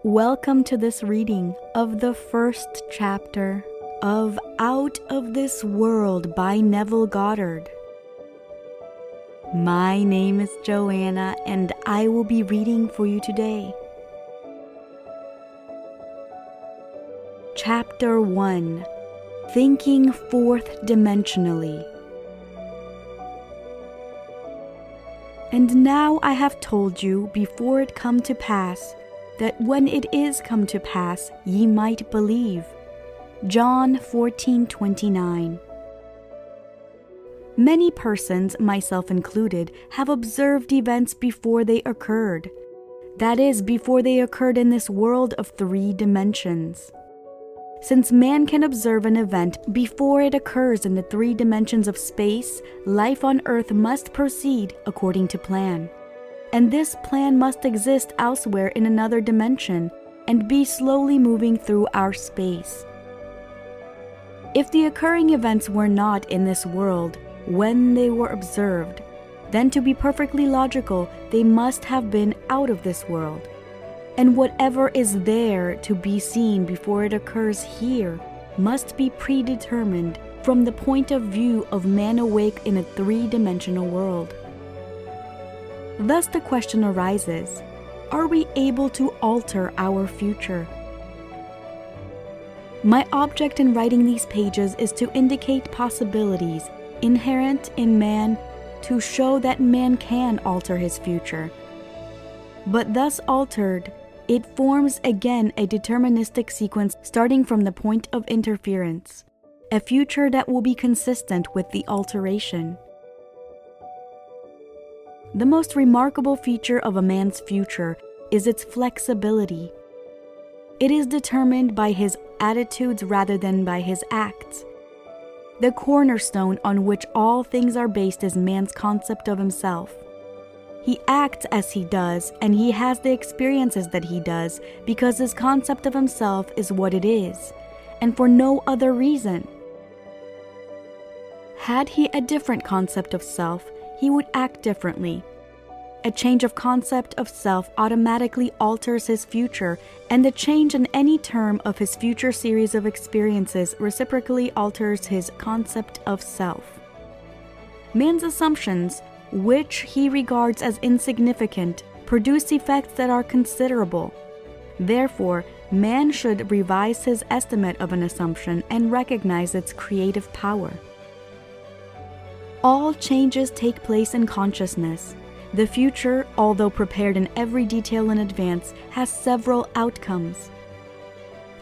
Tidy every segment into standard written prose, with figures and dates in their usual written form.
Welcome to this reading of the first chapter of Out of This World by Neville Goddard. My name is Joanna, and I will be reading for you today. Chapter 1: Thinking Fourth Dimensionally. And now I have told you before it come to pass, that when it is come to pass, ye might believe. John 14:29. Many persons, myself included, have observed events before they occurred. That is, before they occurred in this world of 3 dimensions. Since man can observe an event before it occurs in the 3 dimensions of space, life on Earth must proceed according to plan. And this plan must exist elsewhere in another dimension and be slowly moving through our space. If the occurring events were not in this world when they were observed, then to be perfectly logical, they must have been out of this world. And whatever is there to be seen before it occurs here must be predetermined from the point of view of man awake in a 3-dimensional world. Thus the question arises, are we able to alter our future? My object in writing these pages is to indicate possibilities inherent in man to show that man can alter his future. But thus altered, it forms again a deterministic sequence starting from the point of interference, a future that will be consistent with the alteration. The most remarkable feature of a man's future is its flexibility. It is determined by his attitudes rather than by his acts. The cornerstone on which all things are based is man's concept of himself. He acts as he does, and he has the experiences that he does because his concept of himself is what it is, and for no other reason. Had he a different concept of self, he would act differently. A change of concept of self automatically alters his future, and the change in any term of his future series of experiences reciprocally alters his concept of self. Man's assumptions, which he regards as insignificant, produce effects that are considerable. Therefore, man should revise his estimate of an assumption and recognize its creative power. All changes take place in consciousness. The future, although prepared in every detail in advance, has several outcomes.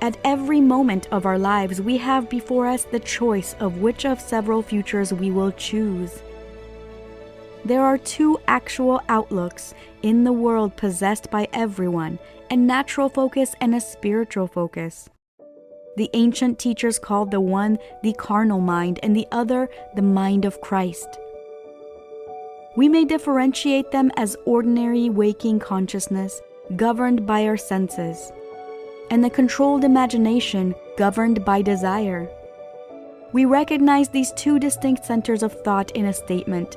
At every moment of our lives, we have before us the choice of which of several futures we will choose. There are 2 actual outlooks in the world possessed by everyone, a natural focus and a spiritual focus. The ancient teachers called the one the carnal mind and the other the mind of Christ. We may differentiate them as ordinary waking consciousness governed by our senses, and the controlled imagination governed by desire. We recognize these 2 distinct centers of thought in a statement.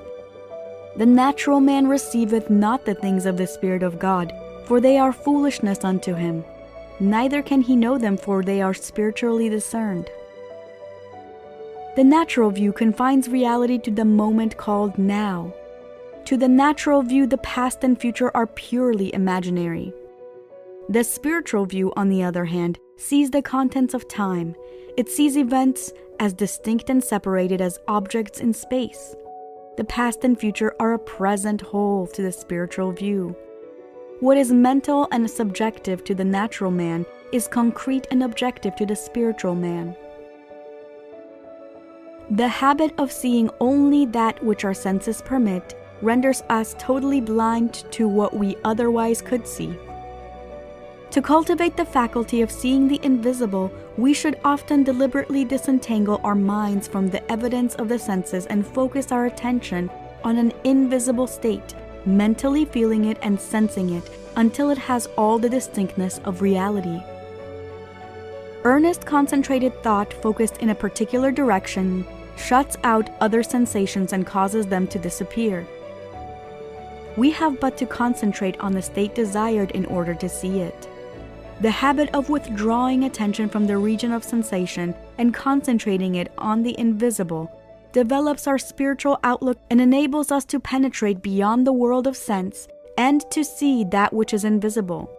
The natural man receiveth not the things of the Spirit of God, for they are foolishness unto him. Neither can he know them, for they are spiritually discerned. The natural view confines reality to the moment called now. To the natural view, the past and future are purely imaginary. The spiritual view, on the other hand, sees the contents of time. It sees events as distinct and separated as objects in space. The past and future are a present whole to the spiritual view. What is mental and subjective to the natural man is concrete and objective to the spiritual man. The habit of seeing only that which our senses permit renders us totally blind to what we otherwise could see. To cultivate the faculty of seeing the invisible, we should often deliberately disentangle our minds from the evidence of the senses and focus our attention on an invisible state, mentally feeling it and sensing it until it has all the distinctness of reality. Earnest, concentrated thought focused in a particular direction shuts out other sensations and causes them to disappear. We have but to concentrate on the state desired in order to see it. The habit of withdrawing attention from the region of sensation and concentrating it on the invisible develops our spiritual outlook and enables us to penetrate beyond the world of sense and to see that which is invisible.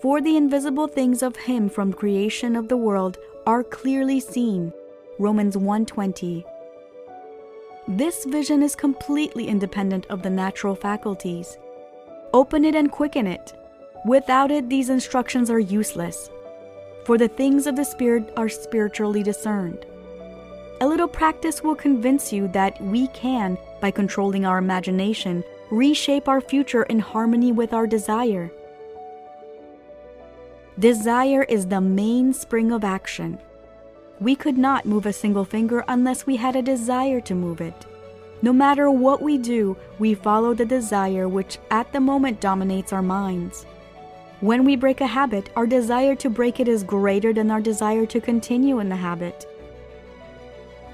For the invisible things of Him from creation of the world are clearly seen. Romans 1:20. This vision is completely independent of the natural faculties. Open it and quicken it. Without it, these instructions are useless, for the things of the Spirit are spiritually discerned. A little practice will convince you that we can, by controlling our imagination, reshape our future in harmony with our desire. Desire is the mainspring of action. We could not move a single finger unless we had a desire to move it. No matter what we do, we follow the desire which at the moment dominates our minds. When we break a habit, our desire to break it is greater than our desire to continue in the habit.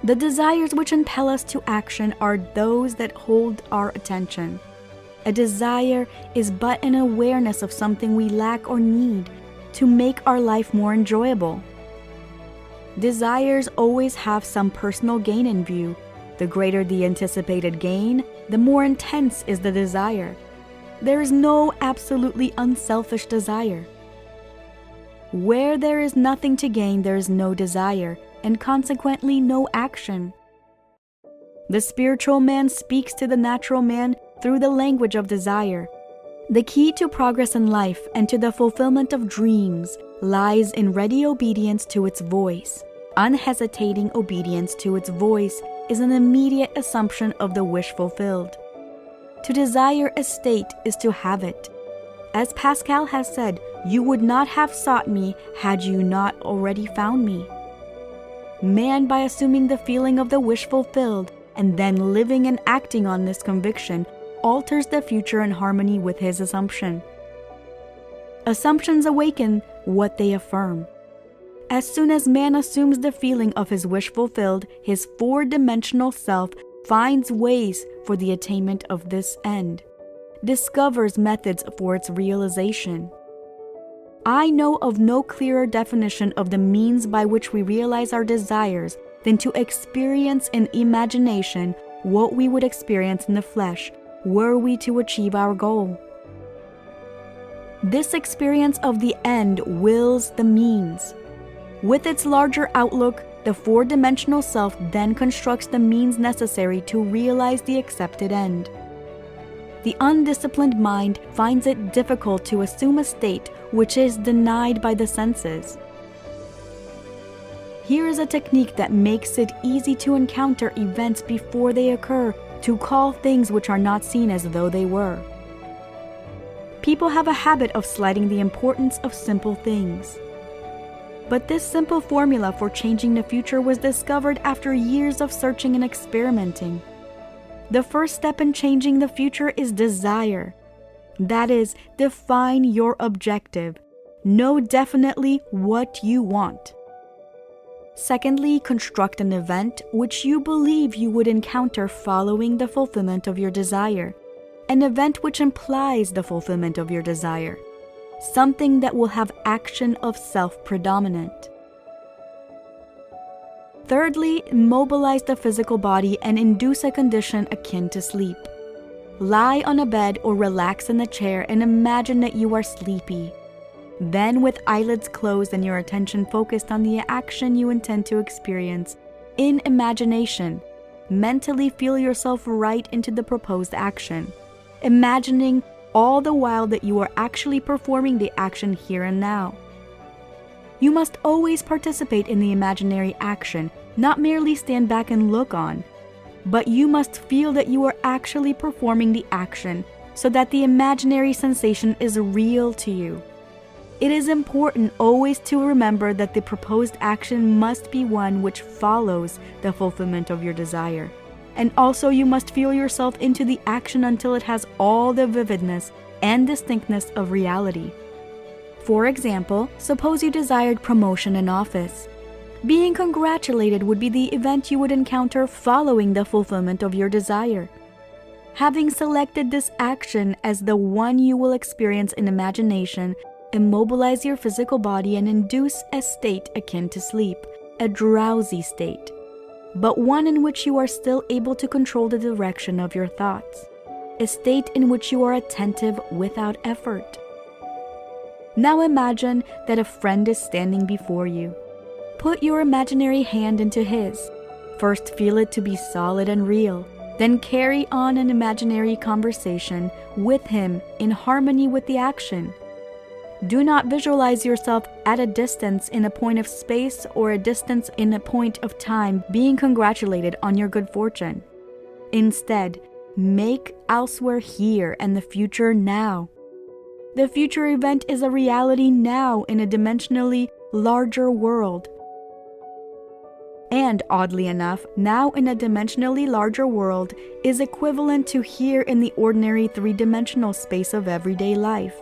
The desires which impel us to action are those that hold our attention. A desire is but an awareness of something we lack or need to make our life more enjoyable. Desires always have some personal gain in view. The greater the anticipated gain, the more intense is the desire. There is no absolutely unselfish desire. Where there is nothing to gain, there is no desire, and consequently no action. The spiritual man speaks to the natural man through the language of desire. The key to progress in life and to the fulfillment of dreams lies in ready obedience to its voice. Unhesitating obedience to its voice is an immediate assumption of the wish fulfilled. To desire a state is to have it. As Pascal has said, you would not have sought me had you not already found me. Man, by assuming the feeling of the wish fulfilled and then living and acting on this conviction, alters the future in harmony with his assumption. Assumptions awaken what they affirm. As soon as man assumes the feeling of his wish fulfilled, his four-dimensional self finds ways for the attainment of this end, discovers methods for its realization. I know of no clearer definition of the means by which we realize our desires than to experience in imagination what we would experience in the flesh were we to achieve our goal. This experience of the end wills the means. With its larger outlook, the four-dimensional self then constructs the means necessary to realize the accepted end. The undisciplined mind finds it difficult to assume a state which is denied by the senses. Here is a technique that makes it easy to encounter events before they occur, to call things which are not seen as though they were. People have a habit of slighting the importance of simple things. But this simple formula for changing the future was discovered after years of searching and experimenting. The first step in changing the future is desire. That is, define your objective. Know definitely what you want. Secondly, construct an event which you believe you would encounter following the fulfillment of your desire. An event which implies the fulfillment of your desire. Something that will have action of self predominant. Thirdly, mobilize the physical body and induce a condition akin to sleep. Lie on a bed or relax in a chair and imagine that you are sleepy. Then, with eyelids closed and your attention focused on the action you intend to experience, in imagination, mentally feel yourself right into the proposed action, imagining all the while that you are actually performing the action here and now. You must always participate in the imaginary action, not merely stand back and look on, but you must feel that you are actually performing the action so that the imaginary sensation is real to you. It is important always to remember that the proposed action must be one which follows the fulfillment of your desire. And also you must feel yourself into the action until it has all the vividness and distinctness of reality. For example, suppose you desired promotion in office. Being congratulated would be the event you would encounter following the fulfillment of your desire. Having selected this action as the one you will experience in imagination, immobilize your physical body and induce a state akin to sleep, a drowsy state, but one in which you are still able to control the direction of your thoughts, a state in which you are attentive without effort. Now imagine that a friend is standing before you. Put your imaginary hand into his. First feel it to be solid and real, then carry on an imaginary conversation with him in harmony with the action. Do not visualize yourself at a distance in a point of space or a distance in a point of time being congratulated on your good fortune. Instead, make elsewhere here and the future now. The future event is a reality now in a dimensionally larger world. And oddly enough, now in a dimensionally larger world is equivalent to here in the ordinary three-dimensional space of everyday life.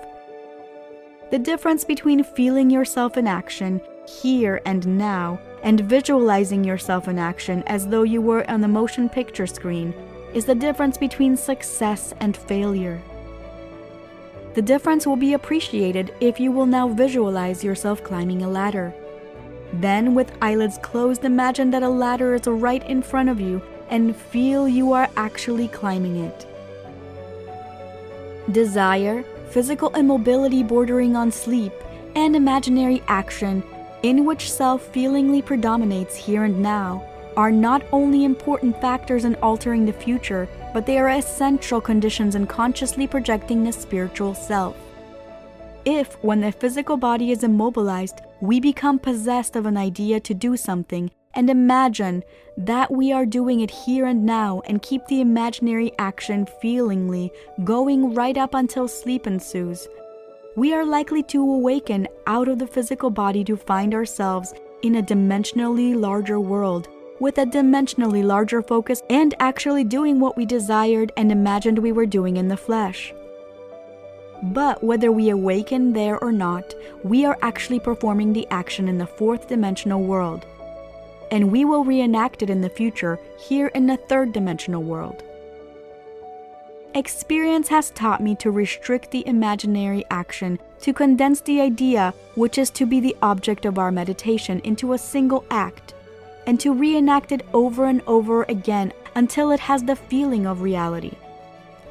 The difference between feeling yourself in action here and now and visualizing yourself in action as though you were on the motion picture screen is the difference between success and failure. The difference will be appreciated if you will now visualize yourself climbing a ladder. Then, with eyelids closed, imagine that a ladder is right in front of you and feel you are actually climbing it. Desire, physical immobility bordering on sleep, and imaginary action, in which self-feelingly predominates here and now, are not only important factors in altering the future, but they are essential conditions in consciously projecting the spiritual self. If, when the physical body is immobilized, we become possessed of an idea to do something and imagine that we are doing it here and now and keep the imaginary action feelingly going right up until sleep ensues, we are likely to awaken out of the physical body to find ourselves in a dimensionally larger world with a dimensionally larger focus and actually doing what we desired and imagined we were doing in the flesh. But whether we awaken there or not, we are actually performing the action in the fourth dimensional world, and we will reenact it in the future here in the third dimensional world. Experience has taught me to restrict the imaginary action, to condense the idea, which is to be the object of our meditation, into a single act, and to reenact it over and over again until it has the feeling of reality.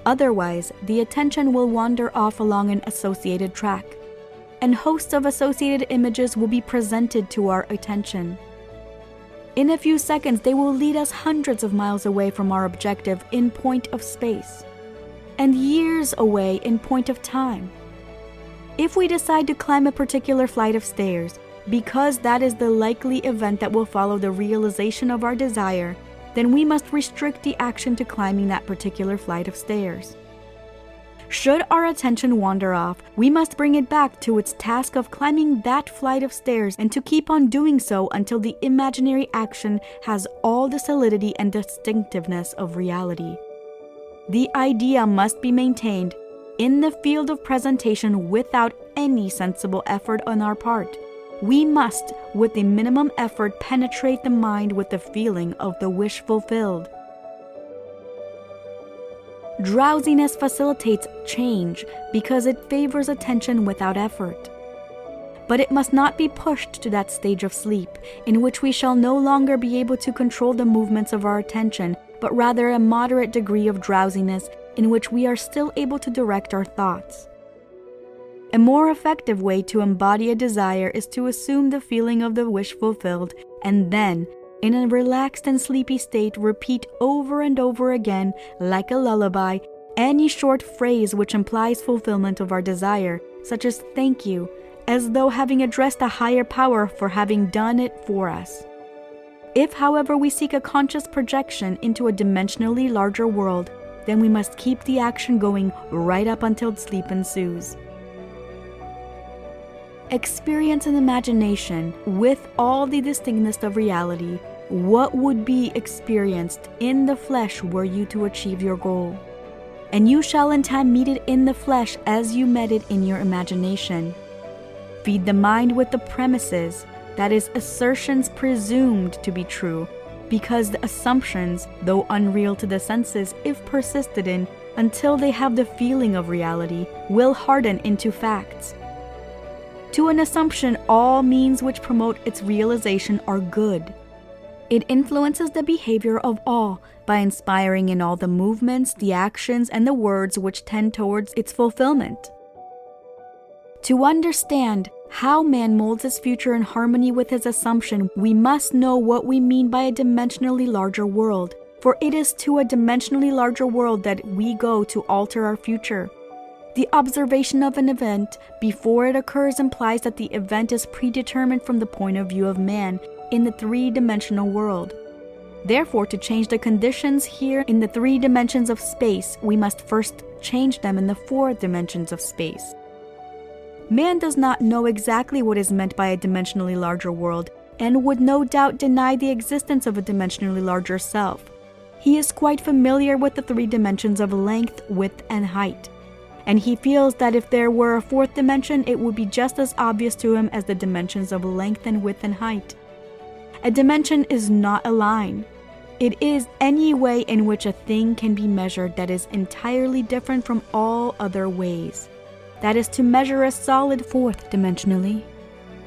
Otherwise, the attention will wander off along an associated track, and hosts of associated images will be presented to our attention. In a few seconds, they will lead us hundreds of miles away from our objective in point of space, and years away in point of time. If we decide to climb a particular flight of stairs, because that is the likely event that will follow the realization of our desire, then we must restrict the action to climbing that particular flight of stairs. Should our attention wander off, we must bring it back to its task of climbing that flight of stairs and to keep on doing so until the imaginary action has all the solidity and distinctiveness of reality. The idea must be maintained in the field of presentation without any sensible effort on our part. We must, with the minimum effort, penetrate the mind with the feeling of the wish fulfilled. Drowsiness facilitates change because it favors attention without effort. But it must not be pushed to that stage of sleep, in which we shall no longer be able to control the movements of our attention, but rather a moderate degree of drowsiness in which we are still able to direct our thoughts. A more effective way to embody a desire is to assume the feeling of the wish fulfilled and then, in a relaxed and sleepy state, repeat over and over again, like a lullaby, any short phrase which implies fulfillment of our desire, such as "thank you," as though having addressed a higher power for having done it for us. If, however, we seek a conscious projection into a dimensionally larger world, then we must keep the action going right up until sleep ensues. Experience and imagination with all the distinctness of reality. What would be experienced in the flesh were you to achieve your goal? And you shall in time meet it in the flesh as you met it in your imagination. Feed the mind with the premises, that is, assertions presumed to be true, because the assumptions, though unreal to the senses, if persisted in until they have the feeling of reality, will harden into facts. To an assumption, all means which promote its realization are good. It influences the behavior of all by inspiring in all the movements, the actions, and the words which tend towards its fulfillment. To understand how man molds his future in harmony with his assumption, we must know what we mean by a dimensionally larger world, for it is to a dimensionally larger world that we go to alter our future. The observation of an event before it occurs implies that the event is predetermined from the point of view of man in the three-dimensional world. Therefore, to change the conditions here in the 3 dimensions of space, we must first change them in the 4 dimensions of space. Man does not know exactly what is meant by a dimensionally larger world, and would no doubt deny the existence of a dimensionally larger self. He is quite familiar with the 3 dimensions of length, width, and height, and he feels that if there were a 4th dimension, it would be just as obvious to him as the dimensions of length and width and height. A dimension is not a line. It is any way in which a thing can be measured that is entirely different from all other ways. That is to measure a solid 4th dimensionally.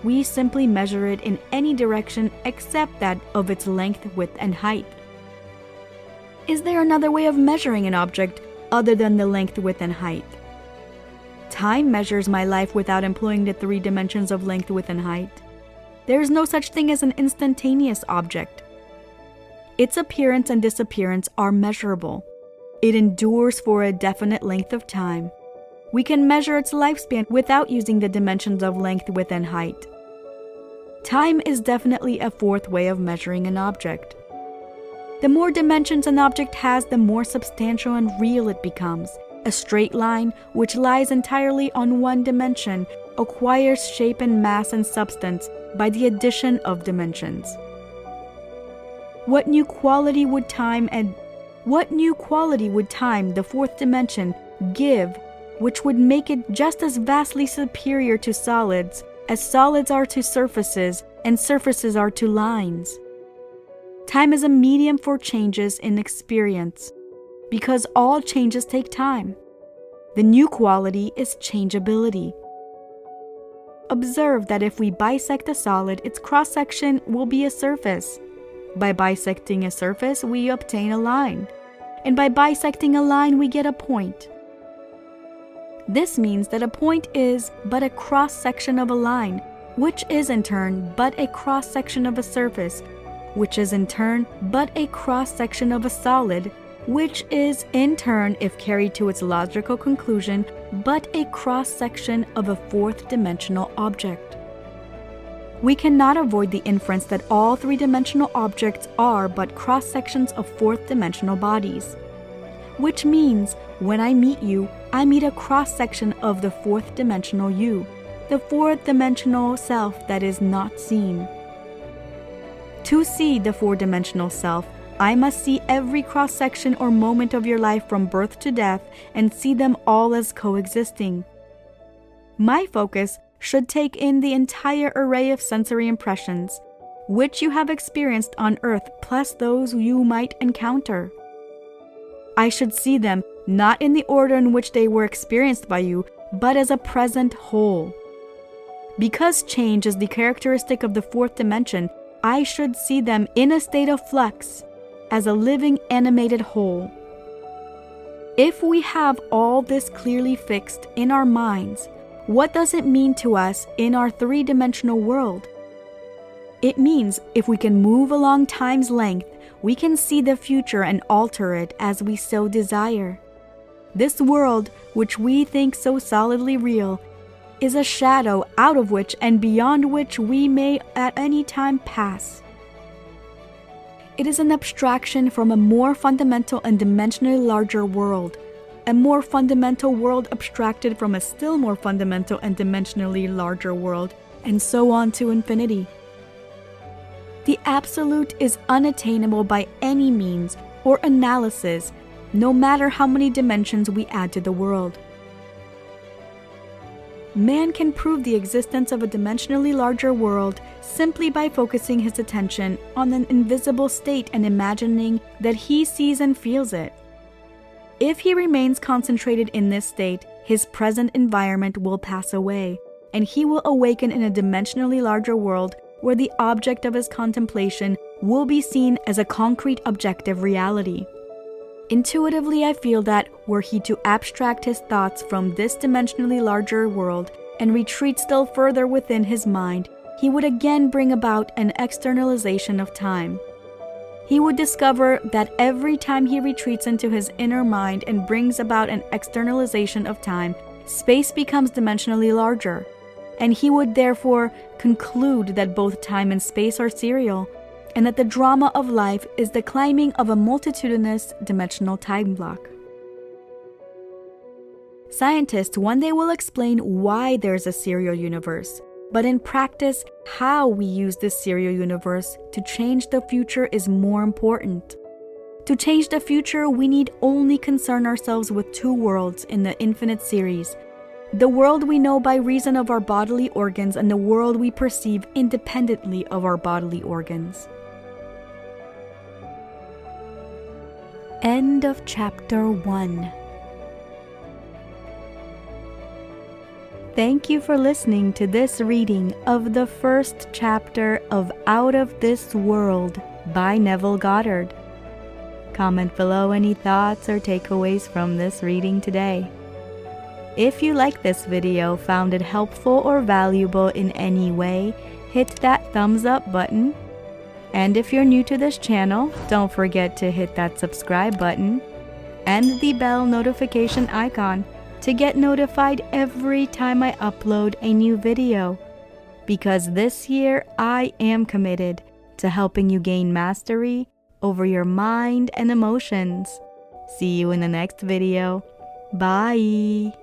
We simply measure it in any direction except that of its length, width, and height. Is there another way of measuring an object other than the length, width, and height? Time measures my life without employing the 3 dimensions of length, width, and height. There is no such thing as an instantaneous object. Its appearance and disappearance are measurable. It endures for a definite length of time. We can measure its lifespan without using the dimensions of length, width, and height. Time is definitely a 4th way of measuring an object. The more dimensions an object has, the more substantial and real it becomes. A straight line, which lies entirely on 1 dimension, acquires shape and mass and substance by the addition of dimensions. What new quality would time, the 4th dimension, give, which would make it just as vastly superior to solids as solids are to surfaces and surfaces are to lines? Time is a medium for changes in experience, because all changes take time. The new quality is changeability. Observe that if we bisect a solid, its cross-section will be a surface. By bisecting a surface, we obtain a line. And by bisecting a line, we get a point. This means that a point is but a cross-section of a line, which is in turn but a cross-section of a surface, which is in turn but a cross-section of a solid, which is in turn, if carried to its logical conclusion, but a cross-section of a 4th dimensional object. We cannot avoid the inference that all 3-dimensional objects are but cross-sections of 4th dimensional bodies. Which means, when I meet you, I meet a cross-section of the 4th dimensional you, the 4th dimensional self that is not seen. To see the 4-dimensional self, I must see every cross-section or moment of your life from birth to death and see them all as coexisting. My focus should take in the entire array of sensory impressions, which you have experienced on earth plus those you might encounter. I should see them not in the order in which they were experienced by you, but as a present whole. Because change is the characteristic of the 4th dimension, I should see them in a state of flux, as a living, animated whole. If we have all this clearly fixed in our minds, what does it mean to us in our 3-dimensional world? It means if we can move along time's length, we can see the future and alter it as we so desire. This world, which we think so solidly real, is a shadow out of which and beyond which we may at any time pass. It is an abstraction from a more fundamental and dimensionally larger world, a more fundamental world abstracted from a still more fundamental and dimensionally larger world, and so on to infinity. The absolute is unattainable by any means or analysis, no matter how many dimensions we add to the world. Man can prove the existence of a dimensionally larger world simply by focusing his attention on an invisible state and imagining that he sees and feels it. If he remains concentrated in this state, his present environment will pass away, and he will awaken in a dimensionally larger world where the object of his contemplation will be seen as a concrete objective reality. Intuitively, I feel that were he to abstract his thoughts from this dimensionally larger world and retreat still further within his mind, he would again bring about an externalization of time. He would discover that every time he retreats into his inner mind and brings about an externalization of time, space becomes dimensionally larger, and he would therefore conclude that both time and space are serial, and that the drama of life is the climbing of a multitudinous dimensional time block. Scientists one day will explain why there's a serial universe, but in practice, how we use this serial universe to change the future is more important. To change the future, we need only concern ourselves with two worlds in the infinite series: the world we know by reason of our bodily organs and the world we perceive independently of our bodily organs. End of Chapter 1. Thank you for listening to this reading of the first chapter of Out of This World by Neville Goddard. Comment below any thoughts or takeaways from this reading today. If you like this video, found it helpful or valuable in any way, hit that thumbs up button. And if you're new to this channel, don't forget to hit that subscribe button and the bell notification icon to get notified every time I upload a new video. Because this year I am committed to helping you gain mastery over your mind and emotions. See you in the next video. Bye!